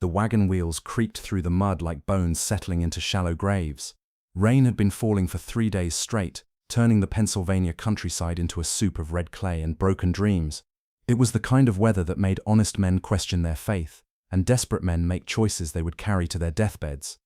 The wagon wheels creaked through the mud like bones settling into shallow graves. Rain had been falling for 3 days straight, turning the Pennsylvania countryside into a soup of red clay and broken dreams. It was the kind of weather that made honest men question their faith, and desperate men make choices they would carry to their deathbeds.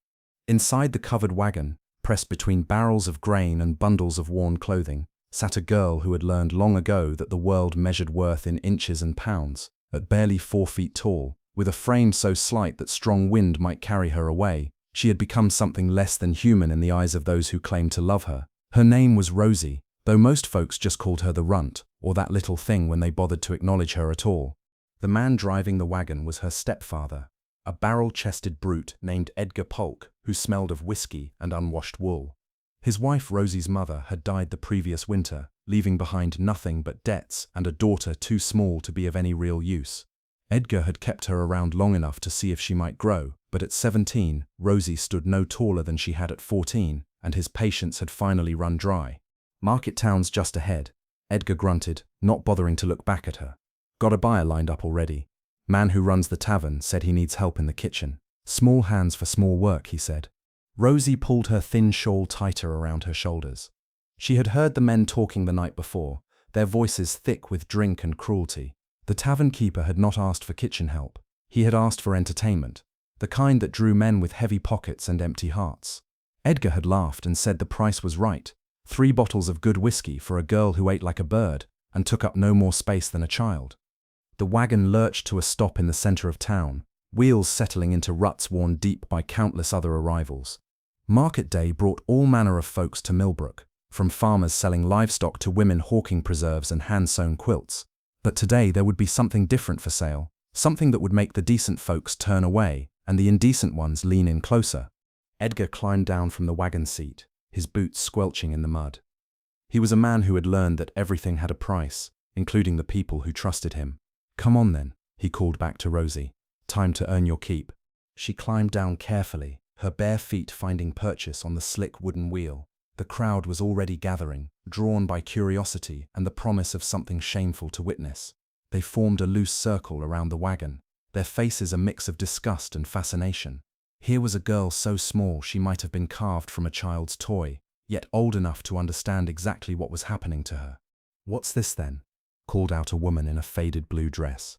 Inside the covered wagon, pressed between barrels of grain and bundles of worn clothing, sat a girl who had learned long ago that the world measured worth in inches and pounds. At barely 4 feet tall, with a frame so slight that strong wind might carry her away, she had become something less than human in the eyes of those who claimed to love her. Her name was Rosie, though most folks just called her the runt, or that little thing when they bothered to acknowledge her at all. The man driving the wagon was her stepfather, a barrel-chested brute named Edgar Polk, who smelled of whiskey and unwashed wool. His wife Rosie's mother had died the previous winter, leaving behind nothing but debts and a daughter too small to be of any real use. Edgar had kept her around long enough to see if she might grow, but at 17, Rosie stood no taller than she had at 14, and his patience had finally run dry. "Market town's just ahead," Edgar grunted, not bothering to look back at her. "Got a buyer lined up already. Man who runs the tavern said he needs help in the kitchen. Small hands for small work," he said. Rosie pulled her thin shawl tighter around her shoulders. She had heard the men talking the night before, their voices thick with drink and cruelty. The tavern keeper had not asked for kitchen help. He had asked for entertainment, the kind that drew men with heavy pockets and empty hearts. Edgar had laughed and said the price was right. 3 bottles of good whiskey for a girl who ate like a bird and took up no more space than a child. The wagon lurched to a stop in the center of town, wheels settling into ruts worn deep by countless other arrivals. Market day brought all manner of folks to Millbrook, from farmers selling livestock to women hawking preserves and hand-sewn quilts. But today there would be something different for sale, something that would make the decent folks turn away and the indecent ones lean in closer. Edgar climbed down from the wagon seat, his boots squelching in the mud. He was a man who had learned that everything had a price, including the people who trusted him. "Come on then," he called back to Rosie. "Time to earn your keep." She climbed down carefully, her bare feet finding purchase on the slick wooden wheel. The crowd was already gathering, drawn by curiosity and the promise of something shameful to witness. They formed a loose circle around the wagon, their faces a mix of disgust and fascination. Here was a girl so small she might have been carved from a child's toy, yet old enough to understand exactly what was happening to her. "What's this then?" called out a woman in a faded blue dress.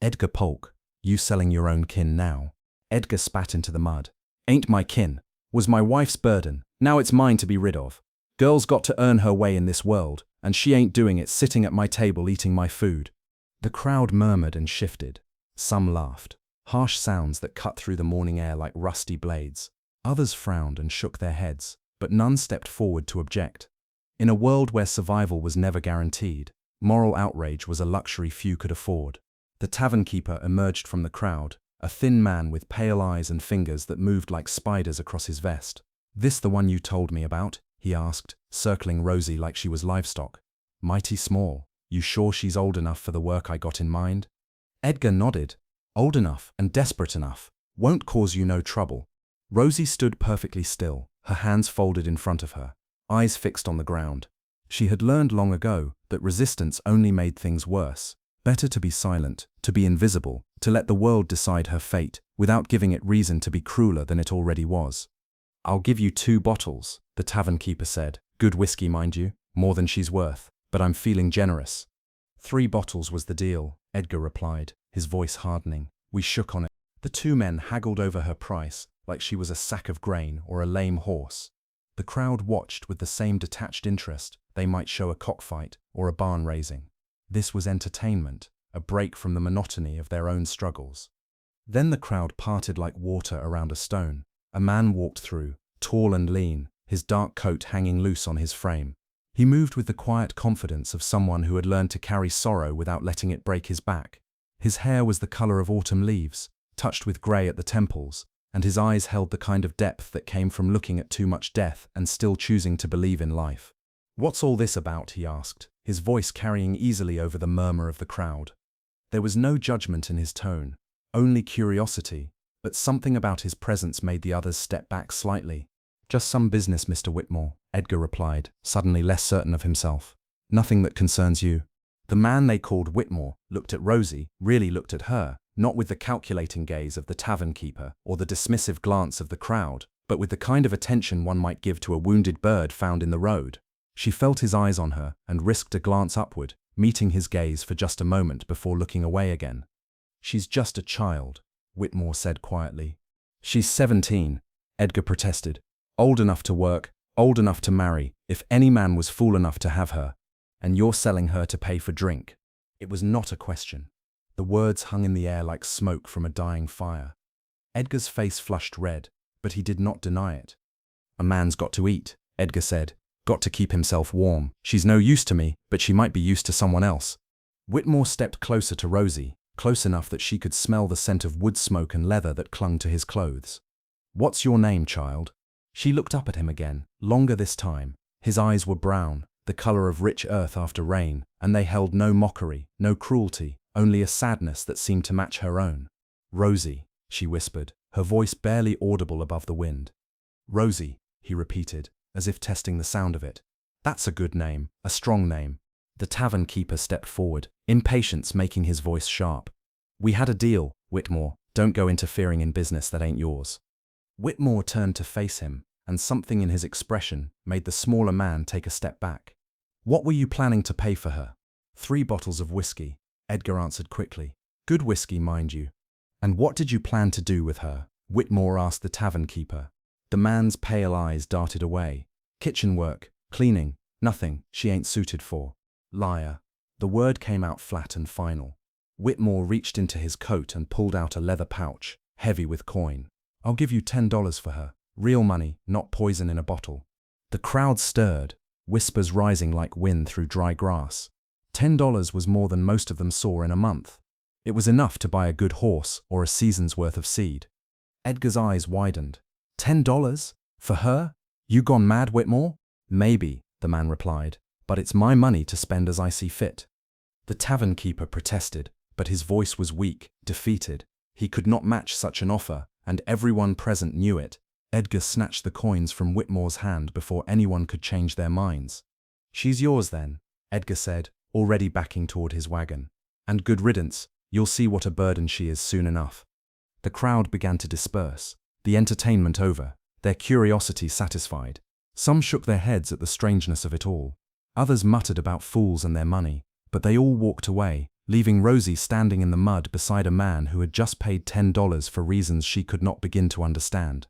"Edgar Polk, you selling your own kin now?" Edgar spat into the mud. "Ain't my kin. Was my wife's burden. Now it's mine to be rid of. Girl's got to earn her way in this world, and she ain't doing it sitting at my table eating my food." The crowd murmured and shifted. Some laughed, harsh sounds that cut through the morning air like rusty blades. Others frowned and shook their heads, but none stepped forward to object. In a world where survival was never guaranteed, moral outrage was a luxury few could afford. The tavern keeper emerged from the crowd, a thin man with pale eyes and fingers that moved like spiders across his vest. "This the one you told me about?" he asked, circling Rosie like she was livestock. "Mighty small. You sure she's old enough for the work I got in mind?" Edgar nodded. "Old enough and desperate enough. Won't cause you no trouble." Rosie stood perfectly still, her hands folded in front of her, eyes fixed on the ground. She had learned long ago that resistance only made things worse. Better to be silent, to be invisible, to let the world decide her fate, without giving it reason to be crueler than it already was. "I'll give you 2 bottles, the tavern keeper said. "Good whiskey, mind you, more than she's worth, but I'm feeling generous." 3 bottles was the deal, Edgar replied, his voice hardening. We shook on it. The 2 men haggled over her price, like she was a sack of grain or a lame horse. The crowd watched with the same detached interest they might show a cockfight or a barn raising. This was entertainment, a break from the monotony of their own struggles. Then the crowd parted like water around a stone. A man walked through, tall and lean, his dark coat hanging loose on his frame. He moved with the quiet confidence of someone who had learned to carry sorrow without letting it break his back. His hair was the color of autumn leaves, touched with gray at the temples, and his eyes held the kind of depth that came from looking at too much death and still choosing to believe in life. "What's all this about?" he asked, his voice carrying easily over the murmur of the crowd. There was no judgment in his tone, only curiosity, but something about his presence made the others step back slightly. "Just some business, Mr. Whitmore," Edgar replied, suddenly less certain of himself. "Nothing that concerns you." The man they called Whitmore looked at Rosie, really looked at her, not with the calculating gaze of the tavern keeper or the dismissive glance of the crowd, but with the kind of attention one might give to a wounded bird found in the road. She felt his eyes on her and risked a glance upward, meeting his gaze for just a moment before looking away again. "She's just a child," Whitmore said quietly. "She's 17, Edgar protested. "Old enough to work, old enough to marry, if any man was fool enough to have her. And you're selling her to pay for drink." It was not a question. The words hung in the air like smoke from a dying fire. Edgar's face flushed red, but he did not deny it. "A man's got to eat," Edgar said. "Got to keep himself warm. She's no use to me, but she might be used to someone else." Whitmore stepped closer to Rosie, close enough that she could smell the scent of wood smoke and leather that clung to his clothes. "What's your name, child?" She looked up at him again, longer this time. His eyes were brown, the color of rich earth after rain, and they held no mockery, no cruelty, only a sadness that seemed to match her own. "Rosie," she whispered, her voice barely audible above the wind. "Rosie," he repeated, as if testing the sound of it. "That's a good name, a strong name." The tavern keeper stepped forward, impatience making his voice sharp. "We had a deal, Whitmore. Don't go interfering in business that ain't yours." Whitmore turned to face him, and something in his expression made the smaller man take a step back. "What were you planning to pay for her?" "3 bottles of whiskey," Edgar answered quickly. "Good whiskey, mind you." "And what did you plan to do with her?" Whitmore asked the tavern keeper. The man's pale eyes darted away. "Kitchen work, cleaning, nothing she ain't suited for." "Liar." The word came out flat and final. Whitmore reached into his coat and pulled out a leather pouch, heavy with coin. "I'll give you $10 for her. Real money, not poison in a bottle." The crowd stirred, whispers rising like wind through dry grass. $10 was more than most of them saw in a month. It was enough to buy a good horse or a season's worth of seed. Edgar's eyes widened. $10? For her? You gone mad, Whitmore?" "Maybe," the man replied, "but it's my money to spend as I see fit." The tavern keeper protested, but his voice was weak, defeated. He could not match such an offer, and everyone present knew it. Edgar snatched the coins from Whitmore's hand before anyone could change their minds. "She's yours then," Edgar said, already backing toward his wagon. "And good riddance, you'll see what a burden she is soon enough." The crowd began to disperse, the entertainment over, their curiosity satisfied. Some shook their heads at the strangeness of it all. Others muttered about fools and their money, but they all walked away, leaving Rosie standing in the mud beside a man who had just paid $10 for reasons she could not begin to understand.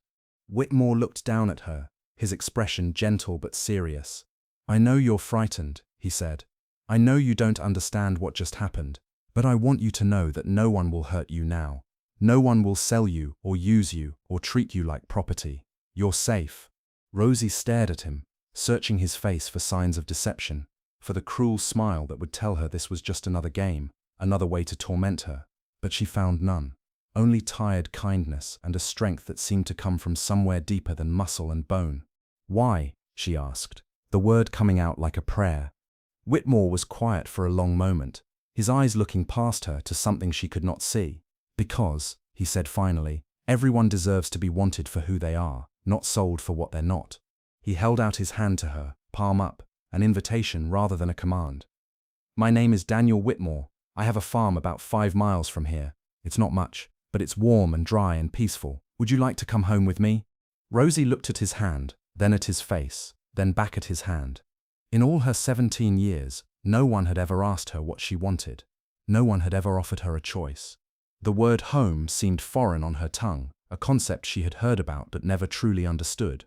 Whitmore looked down at her, his expression gentle but serious. "I know you're frightened," he said. "I know you don't understand what just happened, but I want you to know that no one will hurt you now. No one will sell you or use you or treat you like property. You're safe." Rosie stared at him, searching his face for signs of deception, for the cruel smile that would tell her this was just another game, another way to torment her. But she found none. Only tired kindness and a strength that seemed to come from somewhere deeper than muscle and bone. "Why?" she asked, the word coming out like a prayer. Whitmore was quiet for a long moment, his eyes looking past her to something she could not see. "Because," he said finally, "everyone deserves to be wanted for who they are, not sold for what they're not." He held out his hand to her, palm up, an invitation rather than a command. "My name is Daniel Whitmore. I have a farm about 5 miles from here. It's not much, but it's warm and dry and peaceful. Would you like to come home with me?" Rosie looked at his hand, then at his face, then back at his hand. In all her 17 years, no one had ever asked her what she wanted. No one had ever offered her a choice. The word home seemed foreign on her tongue, a concept she had heard about but never truly understood.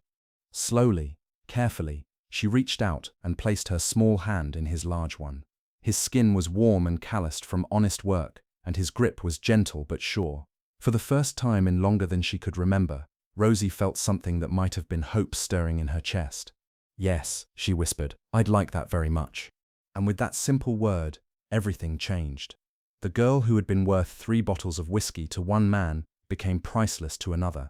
Slowly, carefully, she reached out and placed her small hand in his large one. His skin was warm and calloused from honest work, and his grip was gentle but sure. For the first time in longer than she could remember, Rosie felt something that might have been hope stirring in her chest. "Yes," she whispered, "I'd like that very much." And with that simple word, everything changed. The girl who had been worth 3 bottles of whiskey to one man became priceless to another.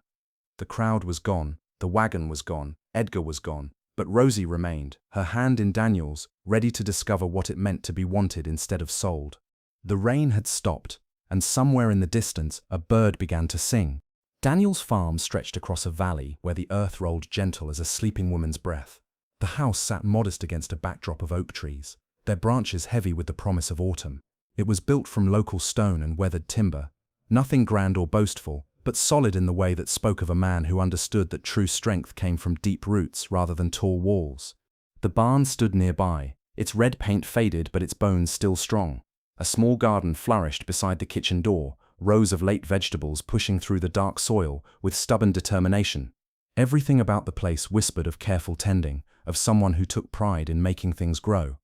The crowd was gone, the wagon was gone, Edgar was gone, but Rosie remained, her hand in Daniel's, ready to discover what it meant to be wanted instead of sold. The rain had stopped, and somewhere in the distance a bird began to sing. Daniel's farm stretched across a valley where the earth rolled gentle as a sleeping woman's breath. The house sat modest against a backdrop of oak trees, their branches heavy with the promise of autumn. It was built from local stone and weathered timber, Nothing grand or boastful, but solid in the way that spoke of a man who understood that true strength came from deep roots rather than tall walls. The barn stood nearby, its red paint faded but its bones still strong. A small garden flourished beside the kitchen door, rows of late vegetables pushing through the dark soil with stubborn determination. Everything about the place whispered of careful tending, of someone who took pride in making things grow.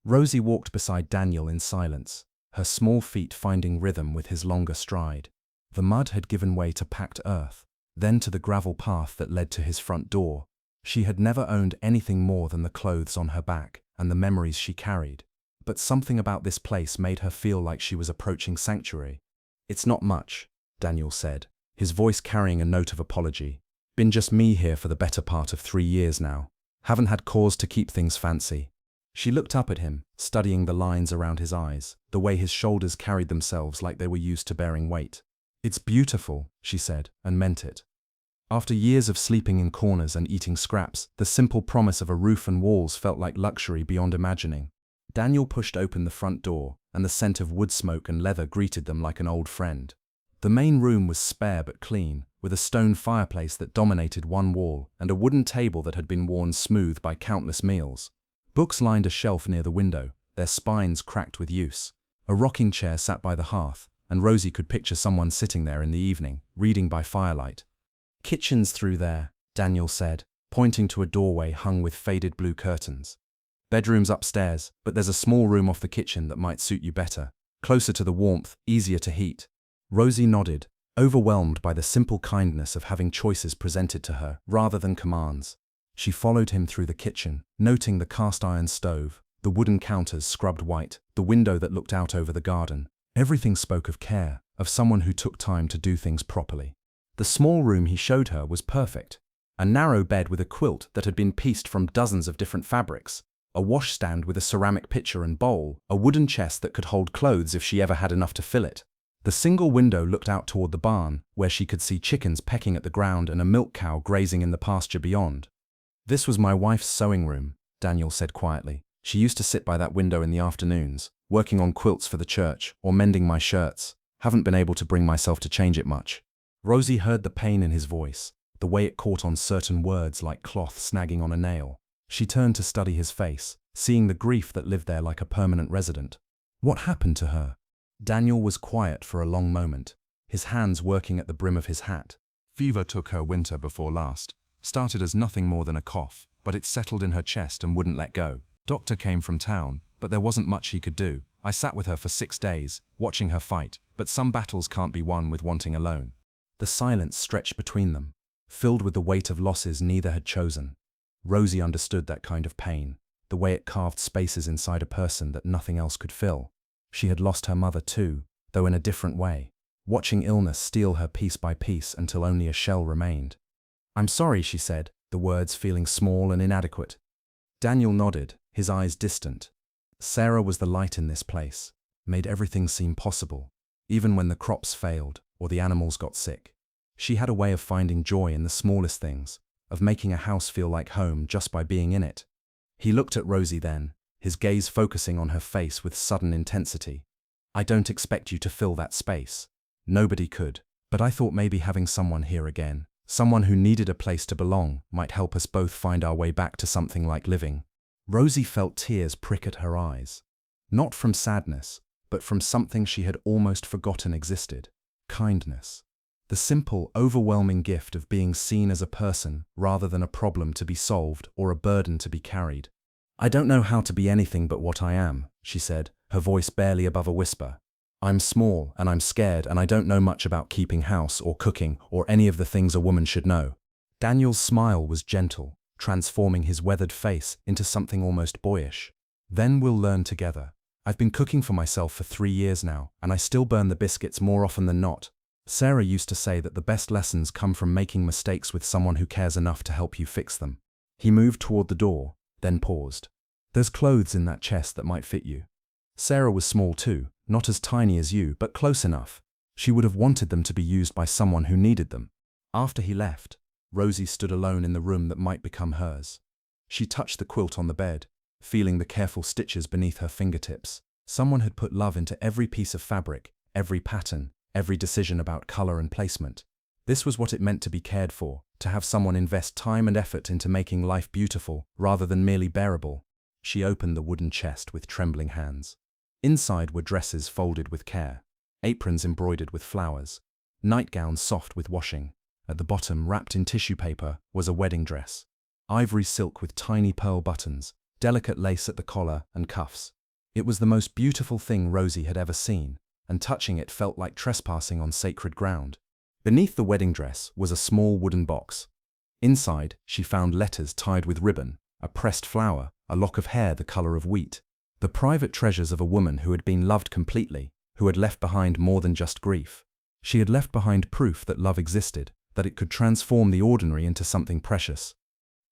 Rosie walked beside Daniel in silence, her small feet finding rhythm with his longer stride. The mud had given way to packed earth, then to the gravel path that led to his front door. She had never owned anything more than the clothes on her back and the memories she carried. But something about this place made her feel like she was approaching sanctuary. "It's not much," Daniel said, his voice carrying a note of apology. "Been just me here for the better part of 3 years now. Haven't had cause to keep things fancy." She looked up at him, studying the lines around his eyes, the way his shoulders carried themselves like they were used to bearing weight. "It's beautiful," she said, and meant it. After years of sleeping in corners and eating scraps, the simple promise of a roof and walls felt like luxury beyond imagining. Daniel pushed open the front door, and the scent of wood smoke and leather greeted them like an old friend. The main room was spare but clean, with a stone fireplace that dominated one wall and a wooden table that had been worn smooth by countless meals. Books lined a shelf near the window, their spines cracked with use. A rocking chair sat by the hearth, and Rosie could picture someone sitting there in the evening, reading by firelight. "Kitchen's through there," Daniel said, pointing to a doorway hung with faded blue curtains. "Bedroom's upstairs, but there's a small room off the kitchen that might suit you better. Closer to the warmth, easier to heat." Rosie nodded, overwhelmed by the simple kindness of having choices presented to her rather than commands. She followed him through the kitchen, noting the cast-iron stove, the wooden counters scrubbed white, the window that looked out over the garden. Everything spoke of care, of someone who took time to do things properly. The small room he showed her was perfect. A narrow bed with a quilt that had been pieced from dozens of different fabrics, a washstand with a ceramic pitcher and bowl, a wooden chest that could hold clothes if she ever had enough to fill it. The single window looked out toward the barn, where she could see chickens pecking at the ground and a milk cow grazing in the pasture beyond. "This was my wife's sewing room," Daniel said quietly. "She used to sit by that window in the afternoons, working on quilts for the church or mending my shirts. Haven't been able to bring myself to change it much." Rosie heard the pain in his voice, the way it caught on certain words like cloth snagging on a nail. She turned to study his face, seeing the grief that lived there like a permanent resident. What happened to her? Daniel was quiet for a long moment, his hands working at the brim of his hat. "Fever took her winter before last. Started as nothing more than a cough, but it settled in her chest and wouldn't let go. Doctor came from town, but there wasn't much he could do. I sat with her for 6 days, watching her fight, but some battles can't be won with wanting alone." The silence stretched between them, filled with the weight of losses neither had chosen. Rosie understood that kind of pain, the way it carved spaces inside a person that nothing else could fill. She had lost her mother too, though in a different way, watching illness steal her piece by piece until only a shell remained. "I'm sorry," she said, the words feeling small and inadequate. Daniel nodded, his eyes distant. Sarah was the light in this place, made everything seem possible, even when the crops failed or the animals got sick. She had a way of finding joy in the smallest things, of making a house feel like home just by being in it. He looked at Rosie then, his gaze focusing on her face with sudden intensity. "I don't expect you to fill that space. Nobody could. But I thought maybe having someone here again, someone who needed a place to belong, might help us both find our way back to something like living." Rosie felt tears prick at her eyes. Not from sadness, but from something she had almost forgotten existed. Kindness. The simple, overwhelming gift of being seen as a person rather than a problem to be solved or a burden to be carried. "I don't know how to be anything but what I am," she said, her voice barely above a whisper. "I'm small and I'm scared and I don't know much about keeping house or cooking or any of the things a woman should know." Daniel's smile was gentle, transforming his weathered face into something almost boyish. "Then we'll learn together. I've been cooking for myself for 3 years now, and I still burn the biscuits more often than not. Sarah used to say that the best lessons come from making mistakes with someone who cares enough to help you fix them." He moved toward the door, then paused. "There's clothes in that chest that might fit you." Sarah was small too, not as tiny as you, but close enough. She would have wanted them to be used by someone who needed them. After he left, Rosie stood alone in the room that might become hers. She touched the quilt on the bed, feeling the careful stitches beneath her fingertips. Someone had put love into every piece of fabric, every pattern, every decision about color and placement. This was what it meant to be cared for, to have someone invest time and effort into making life beautiful rather than merely bearable. She opened the wooden chest with trembling hands. Inside were dresses folded with care, aprons embroidered with flowers, nightgowns soft with washing. At the bottom, wrapped in tissue paper, was a wedding dress. Ivory silk with tiny pearl buttons, delicate lace at the collar and cuffs. It was the most beautiful thing Rosie had ever seen, and touching it felt like trespassing on sacred ground. Beneath the wedding dress was a small wooden box. Inside, she found letters tied with ribbon, a pressed flower, a lock of hair the color of wheat. The private treasures of a woman who had been loved completely, who had left behind more than just grief. She had left behind proof that love existed, that it could transform the ordinary into something precious.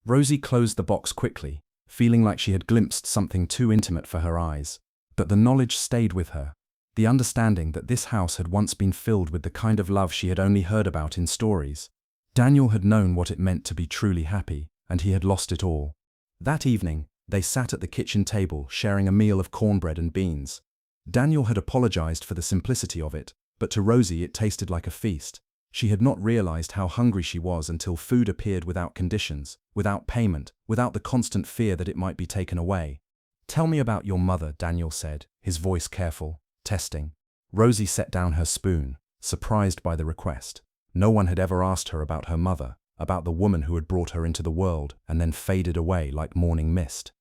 Rosie closed the box quickly, feeling like she had glimpsed something too intimate for her eyes. But the knowledge stayed with her. The understanding that this house had once been filled with the kind of love she had only heard about in stories. Daniel had known what it meant to be truly happy, and he had lost it all. That evening, they sat at the kitchen table sharing a meal of cornbread and beans. Daniel had apologized for the simplicity of it, but to Rosie it tasted like a feast. She had not realized how hungry she was until food appeared without conditions, without payment, without the constant fear that it might be taken away. "Tell me about your mother," Daniel said, his voice careful, testing. Rosie set down her spoon, surprised by the request. No one had ever asked her about her mother, about the woman who had brought her into the world and then faded away like morning mist.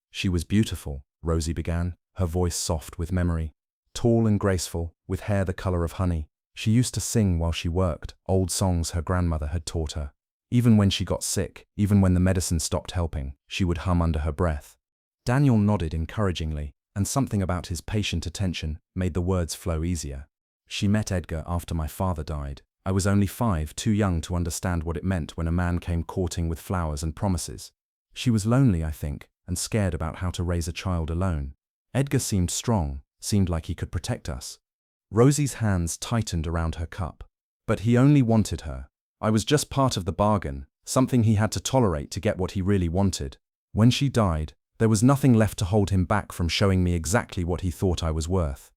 "She was beautiful," Rosie began, her voice soft with memory. "Tall and graceful, with hair the color of honey. She used to sing while she worked, old songs her grandmother had taught her. Even when she got sick, even when the medicine stopped helping, she would hum under her breath." Daniel nodded encouragingly, and something about his patient attention made the words flow easier. "She met Edgar after my father died. I was only 5, too young to understand what it meant when a man came courting with flowers and promises. She was lonely, I think, and scared about how to raise a child alone. Edgar seemed strong, seemed like he could protect us." Rosie's hands tightened around her cup. "But he only wanted her. I was just part of the bargain, something he had to tolerate to get what he really wanted. When she died, there was nothing left to hold him back from showing me exactly what he thought I was worth."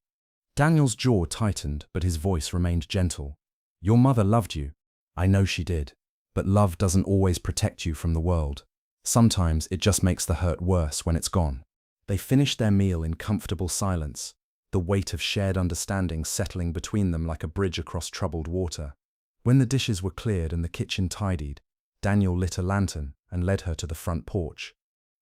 Daniel's jaw tightened, but his voice remained gentle. "Your mother loved you. I know she did. But love doesn't always protect you from the world. Sometimes it just makes the hurt worse when it's gone." They finished their meal in comfortable silence, the weight of shared understanding settling between them like a bridge across troubled water. When the dishes were cleared and the kitchen tidied, Daniel lit a lantern and led her to the front porch.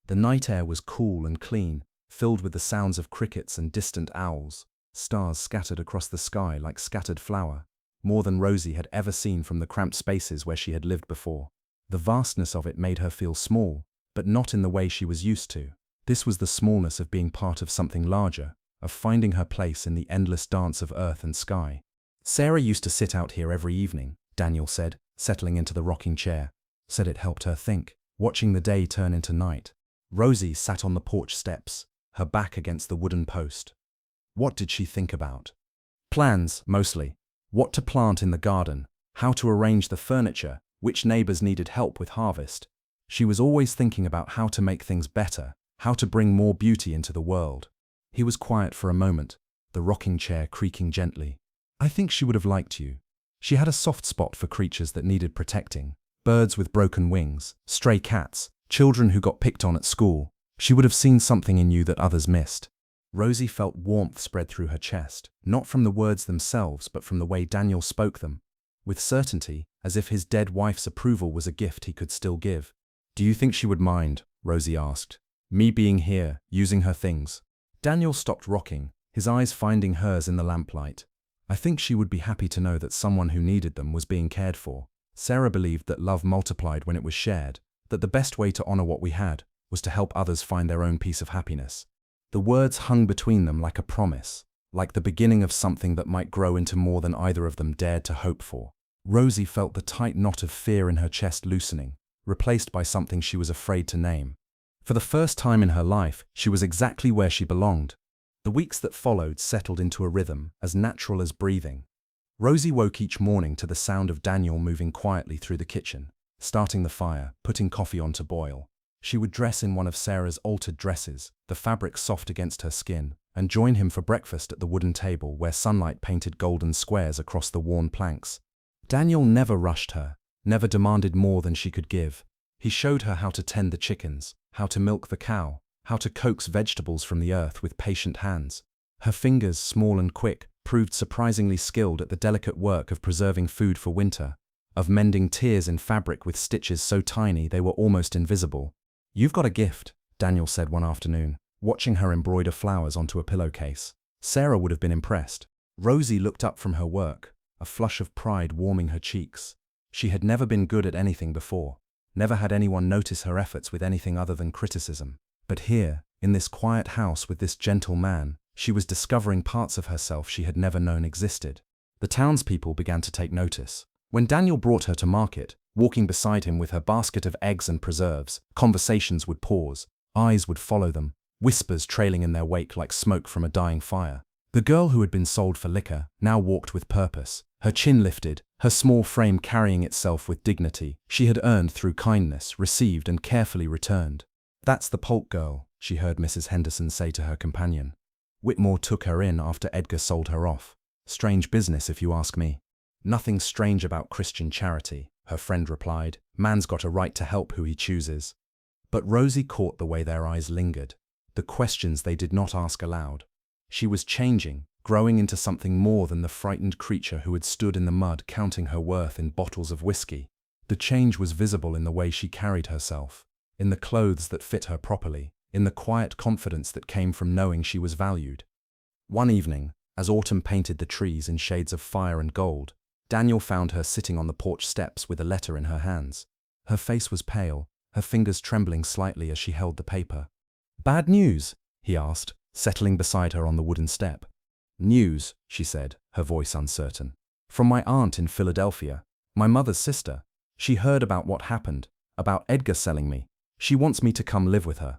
The night air was cool and clean, filled with the sounds of crickets and distant owls, stars scattered across the sky like scattered flour, more than Rosie had ever seen from the cramped spaces where she had lived before. The vastness of it made her feel small, but not in the way she was used to. This was the smallness of being part of something larger, of finding her place in the endless dance of earth and sky. "Sarah used to sit out here every evening," Daniel said, settling into the rocking chair. Said it helped her think, watching the day turn into night. Rosie sat on the porch steps, her back against the wooden post. What did she think about? Plans, mostly. What to plant in the garden, how to arrange the furniture, which neighbors needed help with harvest. She was always thinking about how to make things better, how to bring more beauty into the world. He was quiet for a moment, the rocking chair creaking gently. "I think she would have liked you." She had a soft spot for creatures that needed protecting. Birds with broken wings, stray cats, children who got picked on at school. She would have seen something in you that others missed. Rosie felt warmth spread through her chest, not from the words themselves but from the way Daniel spoke them. With certainty, as if his dead wife's approval was a gift he could still give. "Do you think she would mind?" Rosie asked. "Me being here, using her things?" Daniel stopped rocking, his eyes finding hers in the lamplight. "I think she would be happy to know that someone who needed them was being cared for." Sarah believed that love multiplied when it was shared, that the best way to honor what we had was to help others find their own piece of happiness. The words hung between them like a promise, like the beginning of something that might grow into more than either of them dared to hope for. Rosie felt the tight knot of fear in her chest loosening, replaced by something she was afraid to name. For the first time in her life, she was exactly where she belonged. The weeks that followed settled into a rhythm as natural as breathing. Rosie woke each morning to the sound of Daniel moving quietly through the kitchen, starting the fire, putting coffee on to boil. She would dress in one of Sarah's altered dresses, the fabric soft against her skin, and join him for breakfast at the wooden table where sunlight painted golden squares across the worn planks. Daniel never rushed her, never demanded more than she could give. He showed her how to tend the chickens, how to milk the cow, how to coax vegetables from the earth with patient hands. Her fingers, small and quick, proved surprisingly skilled at the delicate work of preserving food for winter, of mending tears in fabric with stitches so tiny they were almost invisible. "You've got a gift," Daniel said one afternoon, watching her embroider flowers onto a pillowcase. Sarah would have been impressed. Rosie looked up from her work, a flush of pride warming her cheeks. She had never been good at anything before, never had anyone notice her efforts with anything other than criticism. But here, in this quiet house with this gentle man, she was discovering parts of herself she had never known existed. The townspeople began to take notice. When Daniel brought her to market, walking beside him with her basket of eggs and preserves, conversations would pause, eyes would follow them, whispers trailing in their wake like smoke from a dying fire. The girl who had been sold for liquor now walked with purpose, her chin lifted, her small frame carrying itself with dignity she had earned through kindness, received and carefully returned. "That's the Polk girl," she heard Mrs. Henderson say to her companion. "Whitmore took her in after Edgar sold her off. Strange business if you ask me." "Nothing strange about Christian charity," her friend replied. "Man's got a right to help who he chooses." But Rosie caught the way their eyes lingered, the questions they did not ask aloud. She was changing, growing into something more than the frightened creature who had stood in the mud counting her worth in bottles of whiskey. The change was visible in the way she carried herself, in the clothes that fit her properly, in the quiet confidence that came from knowing she was valued. One evening, as autumn painted the trees in shades of fire and gold, Daniel found her sitting on the porch steps with a letter in her hands. Her face was pale, her fingers trembling slightly as she held the paper. "Bad news?" he asked, settling beside her on the wooden step. "News," she said, her voice uncertain. "From my aunt in Philadelphia, my mother's sister. She heard about what happened, about Edgar selling me. She wants me to come live with her."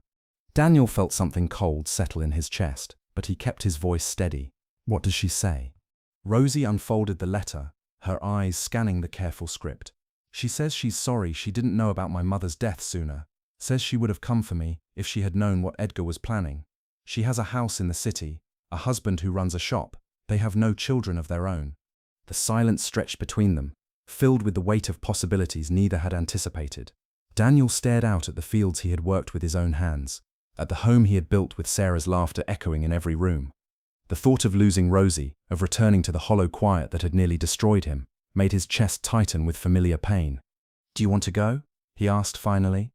Daniel felt something cold settle in his chest, but he kept his voice steady. "What does she say?" Rosie unfolded the letter, her eyes scanning the careful script. "She says she's sorry she didn't know about my mother's death sooner. Says she would have come for me if she had known what Edgar was planning. She has a house in the city, a husband who runs a shop. They have no children of their own." The silence stretched between them, filled with the weight of possibilities neither had anticipated. Daniel stared out at the fields he had worked with his own hands, at the home he had built with Sarah's laughter echoing in every room. The thought of losing Rosie, of returning to the hollow quiet that had nearly destroyed him, made his chest tighten with familiar pain. "Do you want to go?" he asked finally.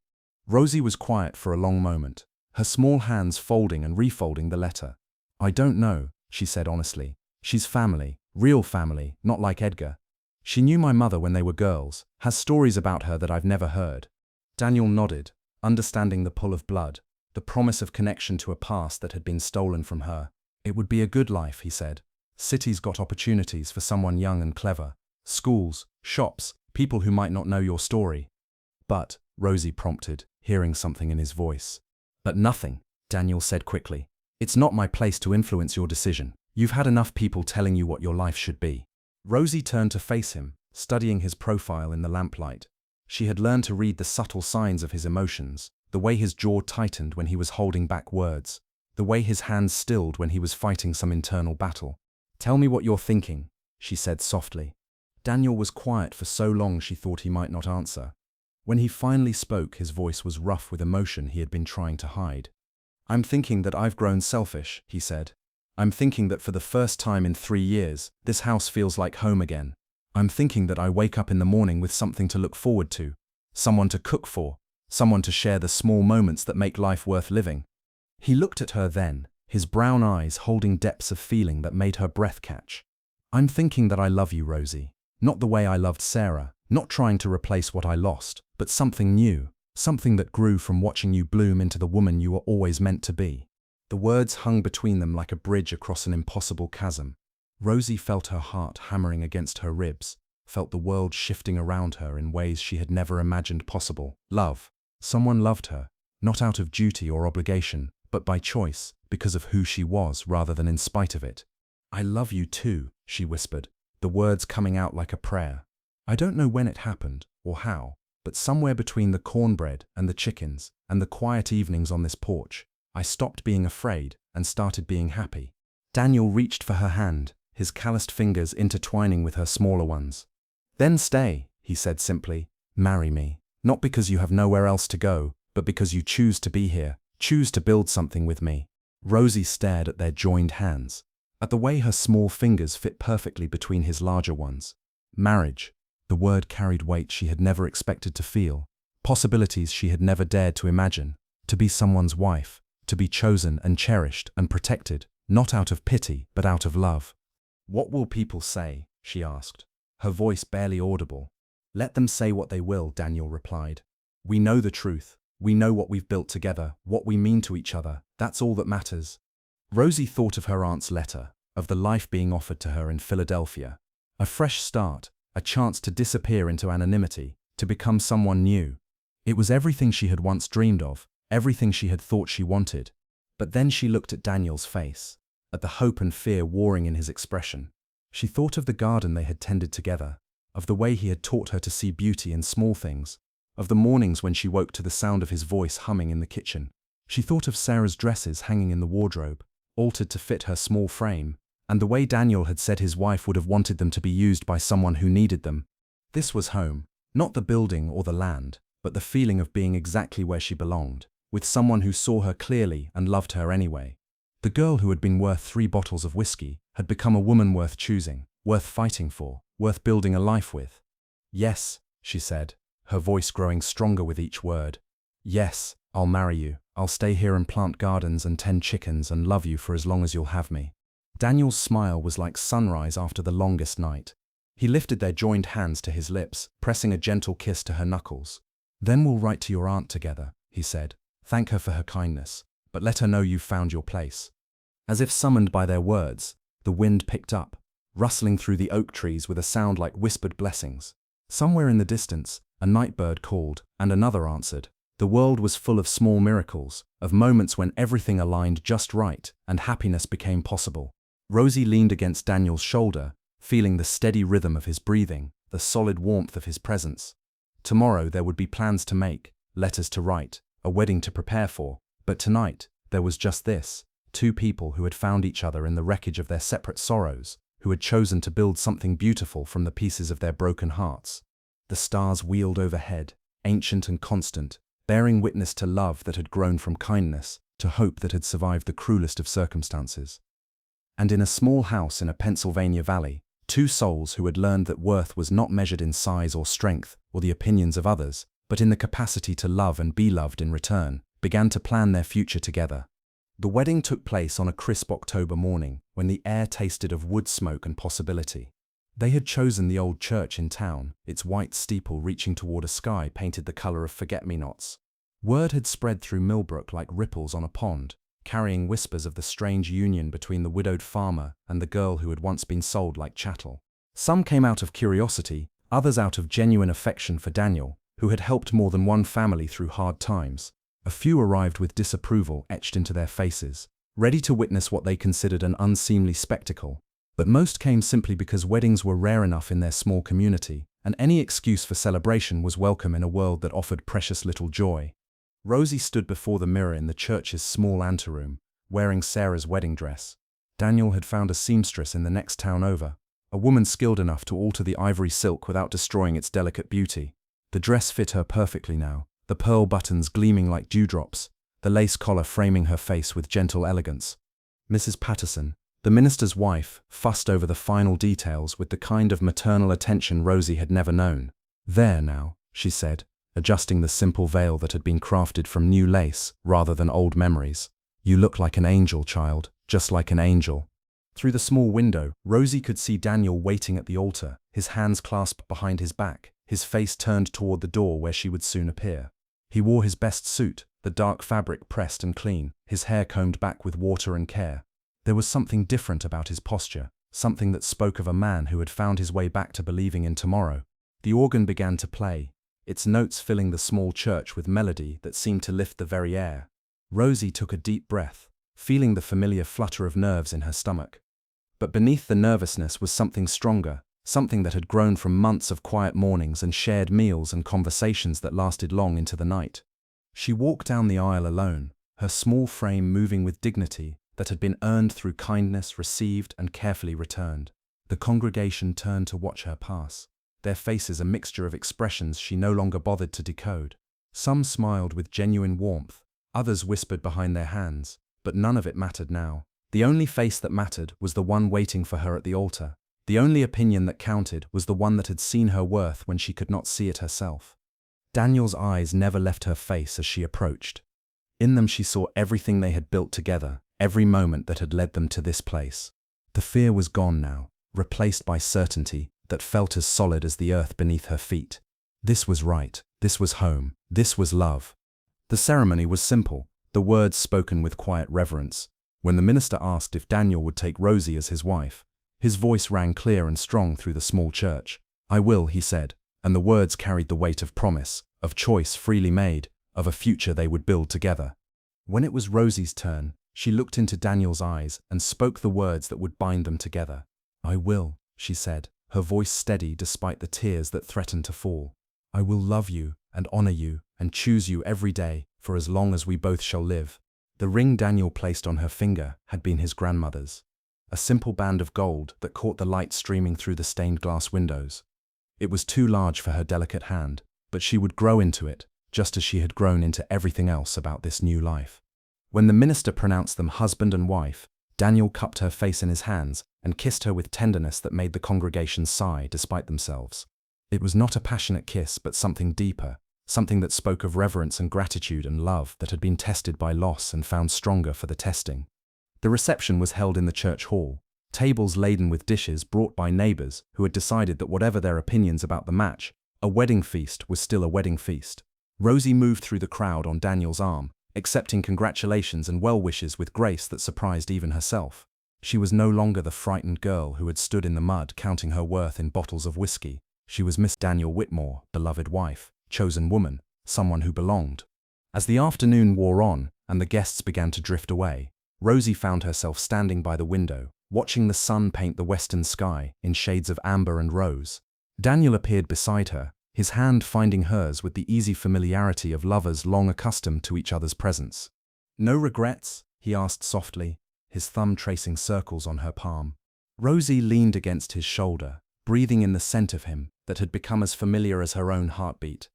Rosie was quiet for a long moment, her small hands folding and refolding the letter. "I don't know," she said honestly. "She's family, real family, not like Edgar. She knew my mother when they were girls, has stories about her that I've never heard." Daniel nodded, understanding the pull of blood, the promise of connection to a past that had been stolen from her. "It would be a good life," he said. "City's got opportunities for someone young and clever. Schools, shops, people who might not know your story." "But," Rosie prompted, hearing something in his voice. "But nothing," Daniel said quickly. "It's not my place to influence your decision. You've had enough people telling you what your life should be." Rosie turned to face him, studying his profile in the lamplight. She had learned to read the subtle signs of his emotions, the way his jaw tightened when he was holding back words, the way his hands stilled when he was fighting some internal battle. "Tell me what you're thinking," she said softly. Daniel was quiet for so long she thought he might not answer. When he finally spoke, his voice was rough with emotion he had been trying to hide. "I'm thinking that I've grown selfish," he said. "I'm thinking that for the first time in 3 years, this house feels like home again. I'm thinking that I wake up in the morning with something to look forward to, someone to cook for, someone to share the small moments that make life worth living." He looked at her then, his brown eyes holding depths of feeling that made her breath catch. "I'm thinking that I love you, Rosie. Not the way I loved Sarah, not trying to replace what I lost, but something new, something that grew from watching you bloom into the woman you were always meant to be." The words hung between them like a bridge across an impossible chasm. Rosie felt her heart hammering against her ribs, felt the world shifting around her in ways she had never imagined possible. Love. Someone loved her, not out of duty or obligation, but by choice, because of who she was rather than in spite of it. "I love you too," she whispered, the words coming out like a prayer. "I don't know when it happened, or how, but somewhere between the cornbread and the chickens and the quiet evenings on this porch, I stopped being afraid and started being happy. Daniel reached for her hand, his calloused fingers intertwining with her smaller ones. "Then stay," he said simply. "Marry me. Not because you have nowhere else to go, but because you choose to be here, choose to build something with me." Rosie stared at their joined hands, at the way her small fingers fit perfectly between his larger ones. Marriage. The word carried weight she had never expected to feel, possibilities she had never dared to imagine. To be someone's wife, to be chosen and cherished and protected, not out of pity, but out of love. "What will people say?" she asked, her voice barely audible. "Let them say what they will," Daniel replied. "We know the truth. We know what we've built together, what we mean to each other. That's all that matters." Rosie thought of her aunt's letter, of the life being offered to her in Philadelphia. A fresh start, a chance to disappear into anonymity, to become someone new. It was everything she had once dreamed of, everything she had thought she wanted. But then she looked at Daniel's face, at the hope and fear warring in his expression. She thought of the garden they had tended together, of the way he had taught her to see beauty in small things, of the mornings when she woke to the sound of his voice humming in the kitchen. She thought of Sarah's dresses hanging in the wardrobe, altered to fit her small frame, and the way Daniel had said his wife would have wanted them to be used by someone who needed them. This was home, not the building or the land, but the feeling of being exactly where she belonged, with someone who saw her clearly and loved her anyway. The girl who had been worth 3 bottles of whiskey had become a woman worth choosing, worth fighting for, worth building a life with. "Yes," she said, her voice growing stronger with each word. "Yes, I'll marry you. I'll stay here and plant gardens and tend chickens and love you for as long as you'll have me." Daniel's smile was like sunrise after the longest night. He lifted their joined hands to his lips, pressing a gentle kiss to her knuckles. "Then we'll write to your aunt together," he said. "Thank her for her kindness, but let her know you've found your place." As if summoned by their words, the wind picked up, rustling through the oak trees with a sound like whispered blessings. Somewhere in the distance, a night bird called, and another answered. The world was full of small miracles, of moments when everything aligned just right and happiness became possible. Rosie leaned against Daniel's shoulder, feeling the steady rhythm of his breathing, the solid warmth of his presence. Tomorrow there would be plans to make, letters to write, a wedding to prepare for, but tonight there was just this, 2 people who had found each other in the wreckage of their separate sorrows, who had chosen to build something beautiful from the pieces of their broken hearts. The stars wheeled overhead, ancient and constant, bearing witness to love that had grown from kindness, to hope that had survived the cruelest of circumstances. And in a small house in a Pennsylvania valley, 2 souls who had learned that worth was not measured in size or strength or the opinions of others, but in the capacity to love and be loved in return, began to plan their future together. The wedding took place on a crisp October morning, when the air tasted of wood smoke and possibility. They had chosen the old church in town, its white steeple reaching toward a sky painted the color of forget-me-nots. Word had spread through Millbrook like ripples on a pond, carrying whispers of the strange union between the widowed farmer and the girl who had once been sold like chattel. Some came out of curiosity, others out of genuine affection for Daniel, who had helped more than one family through hard times. A few arrived with disapproval etched into their faces, ready to witness what they considered an unseemly spectacle. But most came simply because weddings were rare enough in their small community, and any excuse for celebration was welcome in a world that offered precious little joy. Rosie stood before the mirror in the church's small anteroom, wearing Sarah's wedding dress. Daniel had found a seamstress in the next town over, a woman skilled enough to alter the ivory silk without destroying its delicate beauty. The dress fit her perfectly now, the pearl buttons gleaming like dewdrops, the lace collar framing her face with gentle elegance. Mrs. Patterson, the minister's wife, fussed over the final details with the kind of maternal attention Rosie had never known. "There now," she said, adjusting the simple veil that had been crafted from new lace rather than old memories. "You look like an angel, child, just like an angel." Through the small window, Rosie could see Daniel waiting at the altar, his hands clasped behind his back, his face turned toward the door where she would soon appear. He wore his best suit, the dark fabric pressed and clean, his hair combed back with water and care. There was something different about his posture, something that spoke of a man who had found his way back to believing in tomorrow. The organ began to play, its notes filling the small church with melody that seemed to lift the very air. Rosie took a deep breath, feeling the familiar flutter of nerves in her stomach. But beneath the nervousness was something stronger, something that had grown from months of quiet mornings and shared meals and conversations that lasted long into the night. She walked down the aisle alone, her small frame moving with dignity, that had been earned through kindness, received and carefully returned. The congregation turned to watch her pass, their faces a mixture of expressions she no longer bothered to decode. Some smiled with genuine warmth, others whispered behind their hands, but none of it mattered now. The only face that mattered was the one waiting for her at the altar. The only opinion that counted was the one that had seen her worth when she could not see it herself. Daniel's eyes never left her face as she approached. In them she saw everything they had built together, every moment that had led them to this place. The fear was gone now, replaced by certainty that felt as solid as the earth beneath her feet. This was right, this was home, this was love. The ceremony was simple, the words spoken with quiet reverence. When the minister asked if Daniel would take Rosie as his wife, his voice rang clear and strong through the small church. "I will," he said, and the words carried the weight of promise, of choice freely made, of a future they would build together. When it was Rosie's turn, she looked into Daniel's eyes and spoke the words that would bind them together. "I will," she said, her voice steady despite the tears that threatened to fall. "I will love you and honor you and choose you every day for as long as we both shall live." The ring Daniel placed on her finger had been his grandmother's, a simple band of gold that caught the light streaming through the stained glass windows. It was too large for her delicate hand, but she would grow into it, just as she had grown into everything else about this new life. When the minister pronounced them husband and wife, Daniel cupped her face in his hands and kissed her with tenderness that made the congregation sigh despite themselves. It was not a passionate kiss, but something deeper, something that spoke of reverence and gratitude and love that had been tested by loss and found stronger for the testing. The reception was held in the church hall, tables laden with dishes brought by neighbors who had decided that whatever their opinions about the match, a wedding feast was still a wedding feast. Rosie moved through the crowd on Daniel's arm, accepting congratulations and well-wishes with grace that surprised even herself. She was no longer the frightened girl who had stood in the mud counting her worth in bottles of whiskey. She was Miss Daniel Whitmore, beloved wife, chosen woman, someone who belonged. As the afternoon wore on and the guests began to drift away, Rosie found herself standing by the window, watching the sun paint the western sky in shades of amber and rose. Daniel appeared beside her, his hand finding hers with the easy familiarity of lovers long accustomed to each other's presence. "No regrets?" he asked softly, his thumb tracing circles on her palm. Rosie leaned against his shoulder, breathing in the scent of him that had become as familiar as her own heartbeat.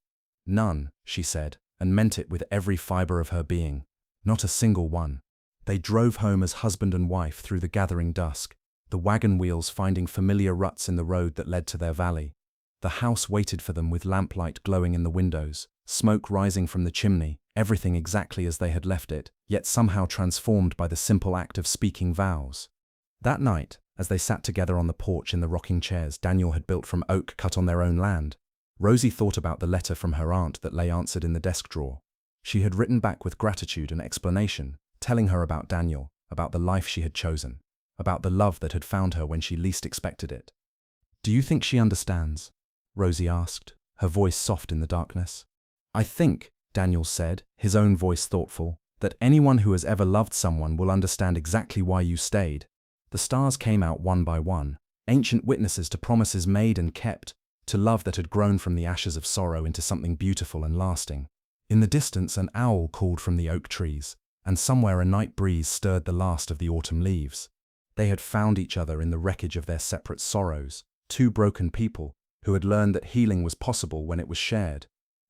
"None," she said, and meant it with every fiber of her being. "Not a single one." They drove home as husband and wife through the gathering dusk, the wagon wheels finding familiar ruts in the road that led to their valley. The house waited for them with lamplight glowing in the windows, smoke rising from the chimney, everything exactly as they had left it, yet somehow transformed by the simple act of speaking vows. That night, as they sat together on the porch in the rocking chairs Daniel had built from oak cut on their own land, Rosie thought about the letter from her aunt that lay answered in the desk drawer. She had written back with gratitude and explanation, telling her about Daniel, about the life she had chosen, about the love that had found her when she least expected it. "Do you think she understands?" Rosie asked, her voice soft in the darkness. "I think," Daniel said, his own voice thoughtful, "that anyone who has ever loved someone will understand exactly why you stayed." The stars came out one by one, ancient witnesses to promises made and kept, to love that had grown from the ashes of sorrow into something beautiful and lasting. In the distance an owl called from the oak trees, and somewhere a night breeze stirred the last of the autumn leaves. They had found each other in the wreckage of their separate sorrows, two broken people who had learned that healing was possible when it was shared.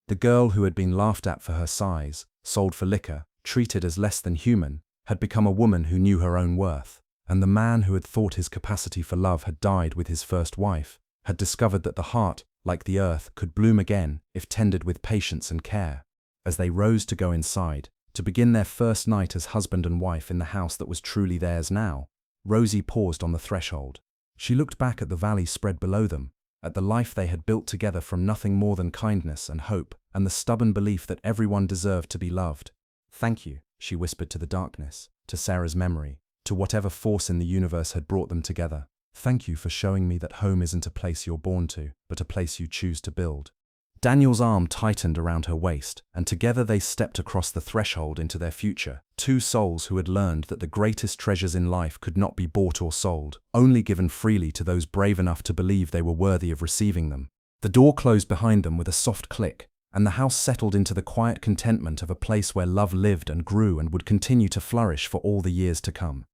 The girl who had been laughed at for her size, sold for liquor, treated as less than human, had become a woman who knew her own worth, and the man who had thought his capacity for love had died with his first wife, had discovered that the heart, like the earth, could bloom again if tended with patience and care. As they rose to go inside, to begin their first night as husband and wife in the house that was truly theirs now, Rosie paused on the threshold. She looked back at the valley spread below them, at the life they had built together from nothing more than kindness and hope, and the stubborn belief that everyone deserved to be loved. "Thank you," she whispered to the darkness, to Sarah's memory, to whatever force in the universe had brought them together. "Thank you for showing me that home isn't a place you're born to, but a place you choose to build." Daniel's arm tightened around her waist, and together they stepped across the threshold into their future, two souls who had learned that the greatest treasures in life could not be bought or sold, only given freely to those brave enough to believe they were worthy of receiving them. The door closed behind them with a soft click, and the house settled into the quiet contentment of a place where love lived and grew and would continue to flourish for all the years to come.